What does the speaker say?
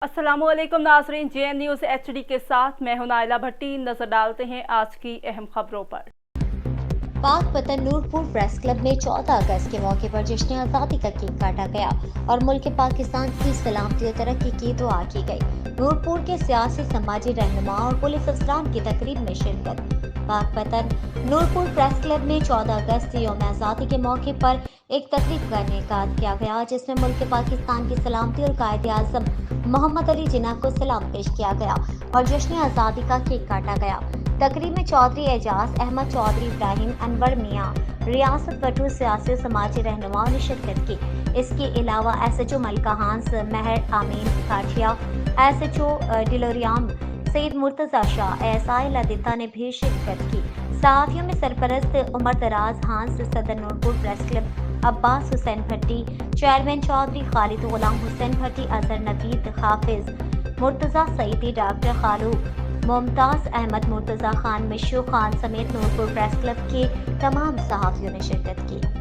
अस्सलाम वालेकुम नाज़रीन, JN न्यूज़ HD के साथ मैं हूं नाइला भट्टी। नजर डालते हैं आज की अहम खबरों पर। पाक वतन नूरपुर प्रेस क्लब में 14 अगस्त के मौके पर जश्न आज़ादी का केक काटा गया और मुल्क पाकिस्तान की सलामती और तरक्की की दुआ की गई। नूरपुर के सियासी समाजी रहनुमा और पुलिस अफसरान की तकरीब में शिरकत। पाक वतन नूरपुर प्रेस क्लब में 14 अगस्त यौम आज़ादी के मौके पर एक तकरीब का इनेकाद किया गया, जिसमें मुल्क पाकिस्तान की सलामती और कायद आज़म मोहम्मद अली जिन्ना को सलाम पेश किया गया और जश्न आज़ादी का केक काटा गया। तकरीब में चौधरी एजाज अहमद, चौधरी इब्राहिम, अनवर मियाँ, रियासत वटू सियासी समाजी रहनुमाओं ने शिरकत की। इसके अलावा SHO मलका हांस, महर आमीन काठिया, SHO डिलोरियाम सईद मुर्तजा शाह, SI लदिता ने भी शिरकत की। साथियों में सरपरस्त उमर दराज हांस, सदर नूरपुर प्रेस क्लब अब्बास हुसैन भट्टी, चेयरमैन चौधरी खालिद गुलाम हुसैन भट्टी, अजहर नवीद, हाफिज मुर्तजा सईदी, डॉक्टर खालू, मुमताज अहमद, मुर्तजा खान, मिशू खान समेत नूरपुर प्रेस क्लब के तमाम सहाफ़ियों ने शिरकत की।